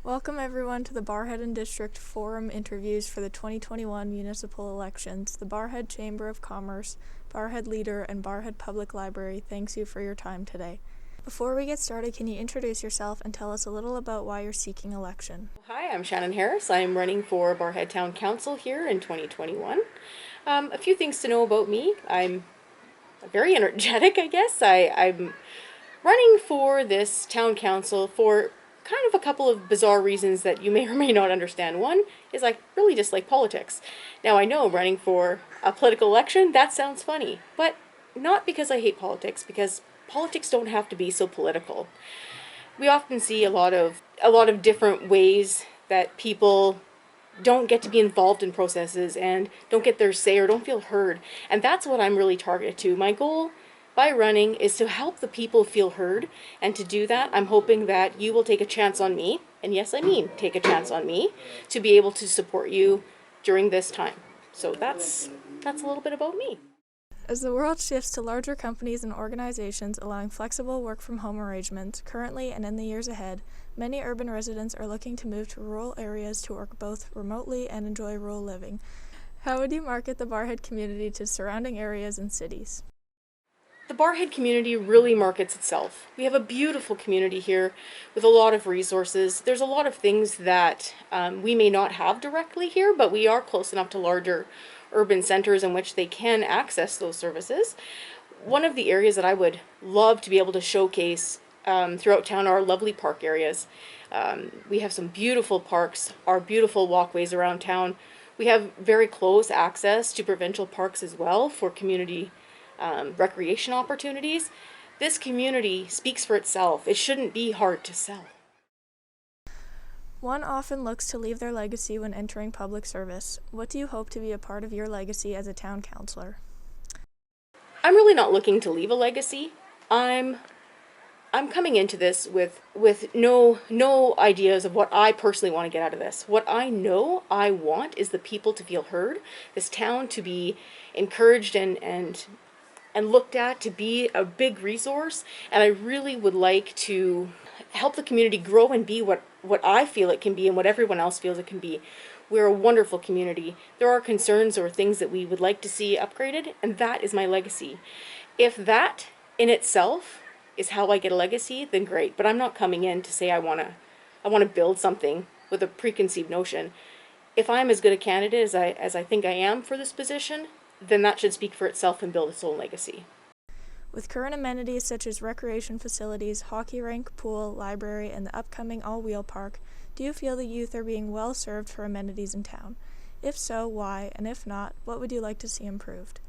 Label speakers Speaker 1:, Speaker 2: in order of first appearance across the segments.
Speaker 1: Welcome everyone to the Barrhead and District Forum interviews for the 2021 municipal elections. The Barrhead Chamber of Commerce, Barrhead Leader, and Barrhead Public Library thanks you for your time today. Before we get started, can you introduce yourself and tell us a little about why you're seeking election?
Speaker 2: Hi, I'm Shannon Harris. I'm running for Barrhead Town Council here in 2021. A few things to know about me. I'm very energetic, I guess. I'm running for this town council for kind of a couple of bizarre reasons that you may or may not understand. One is I really dislike politics. Now I know running for a political election, that sounds funny, but not because I hate politics, because politics don't have to be so political. We often see a lot of different ways that people don't get to be involved in processes and don't get their say or don't feel heard. And that's what I'm really targeted to. My goal by running is to help the people feel heard, and to do that, I'm hoping that you will take a chance on me, and yes, I mean take a chance on me, to be able to support you during this time. So that's a little bit about me.
Speaker 1: As the world shifts to larger companies and organizations allowing flexible work-from-home arrangements, currently and in the years ahead, many urban residents are looking to move to rural areas to work both remotely and enjoy rural living. How would you market the Barrhead community to surrounding areas and cities?
Speaker 2: The Barrhead community really markets itself. We have a beautiful community here with a lot of resources. There's a lot of things that we may not have directly here, but we are close enough to larger urban centers in which they can access those services. One of the areas that I would love to be able to showcase throughout town are lovely park areas. We have some beautiful parks, our beautiful walkways around town. We have very close access to provincial parks as well for community recreation opportunities. This community speaks for itself. It shouldn't be hard to sell.
Speaker 1: One often looks to leave their legacy when entering public service. What do you hope to be a part of your legacy as a town councillor?
Speaker 2: I'm really not looking to leave a legacy. I'm coming into this with no ideas of what I personally want to get out of this. What I know I want is the people to feel heard, this town to be encouraged and looked at to be a big resource, and I really would like to help the community grow and be what I feel it can be and what everyone else feels it can be. We're a wonderful community. There are concerns or things that we would like to see upgraded, and that is my legacy. If that in itself is how I get a legacy, then great, but I'm not coming in to say I want to build something with a preconceived notion. If I'm as good a candidate as I think I am for this position, then that should speak for itself and build its own legacy.
Speaker 1: With current amenities such as recreation facilities, hockey rink, pool, library, and the upcoming all-wheel park, do you feel the youth are being well served for amenities in town? If so, why? And if not, what would you like to see improved?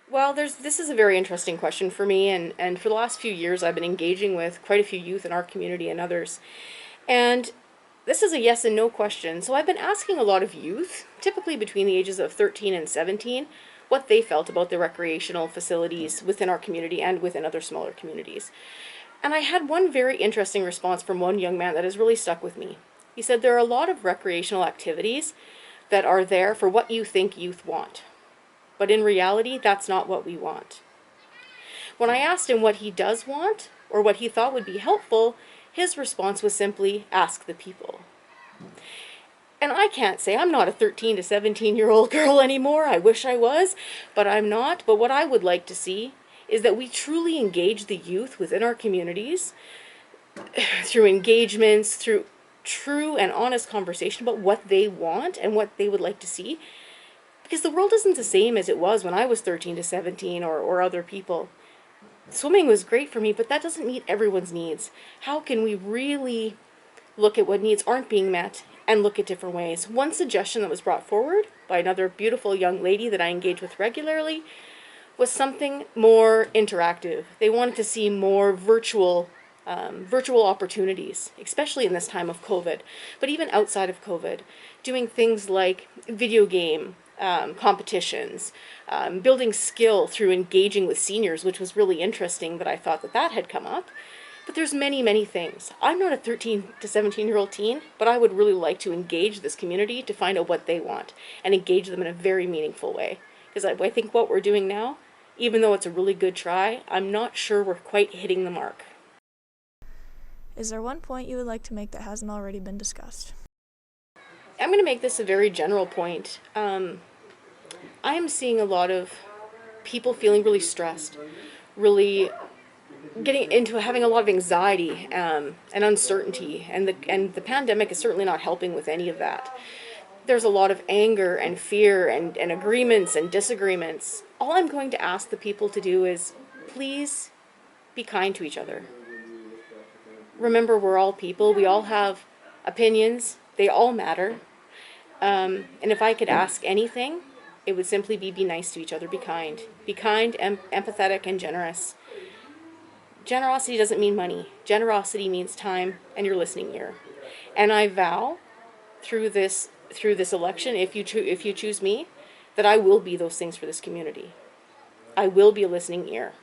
Speaker 2: Well, this is a very interesting question for me, and for the last few years I've been engaging with quite a few youth in our community and others. And this is a yes and no question. So I've been asking a lot of youth, typically between the ages of 13 and 17, what they felt about the recreational facilities within our community and within other smaller communities. And I had one very interesting response from one young man that has really stuck with me. He said there are a lot of recreational activities that are there for what you think youth want. But in reality, that's not what we want. When I asked him what he does want, or what he thought would be helpful, his response was simply, ask the people. And I can't say I'm not a 13 to 17-year-old girl anymore. I wish I was, but I'm not. But what I would like to see is that we truly engage the youth within our communities through engagements, through true and honest conversation about what they want and what they would like to see. Because the world isn't the same as it was when I was 13 to 17 or other people. Swimming was great for me, but that doesn't meet everyone's needs. How can we really look at what needs aren't being met and look at different ways? One suggestion that was brought forward by another beautiful young lady that I engage with regularly was something more interactive. They wanted to see more virtual opportunities, especially in this time of COVID, but even outside of COVID, doing things like video game competitions, building skill through engaging with seniors, which was really interesting that I thought that had come up. But there's many things. I'm not a 13 to 17-year-old teen, but I would really like to engage this community to find out what they want and engage them in a very meaningful way. Because I think what we're doing now, even though it's a really good try, I'm not sure we're quite hitting the mark.
Speaker 1: Is there one point you would like to make that hasn't already been discussed?
Speaker 2: I'm going to make this a very general point. I am seeing a lot of people feeling really stressed, really getting into having a lot of anxiety and uncertainty, and the pandemic is certainly not helping with any of that. There's a lot of anger and fear and agreements and disagreements. All I'm going to ask the people to do is please be kind to each other. Remember, we're all people. We all have opinions. They all matter. And if I could ask anything, it would simply be nice to each other. Be kind. Be kind, empathetic, and generous. Generosity doesn't mean money. Generosity means time and your listening ear. And I vow through this election, if you choose me, that I will be those things for this community. I will be a listening ear.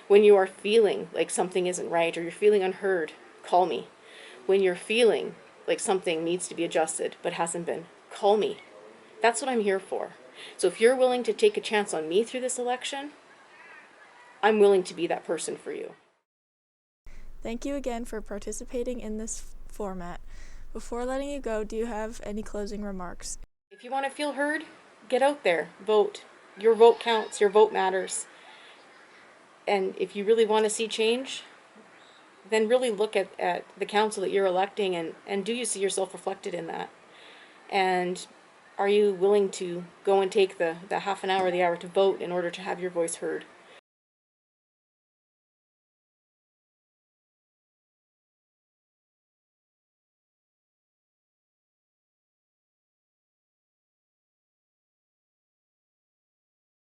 Speaker 2: When you are feeling like something isn't right or you're feeling unheard, call me. When you're feeling like something needs to be adjusted but hasn't been, call me. That's what I'm here for. So if you're willing to take a chance on me through this election, I'm willing to be that person for you.
Speaker 1: Thank you again for participating in this format. Before letting you go, do you have any closing remarks?
Speaker 2: If you want to feel heard, get out there, vote. Your vote counts, your vote matters. And if you really want to see change, then really look at the council that you're electing and do you see yourself reflected in that? And are you willing to go and take the half an hour, the hour to vote in order to have your voice heard?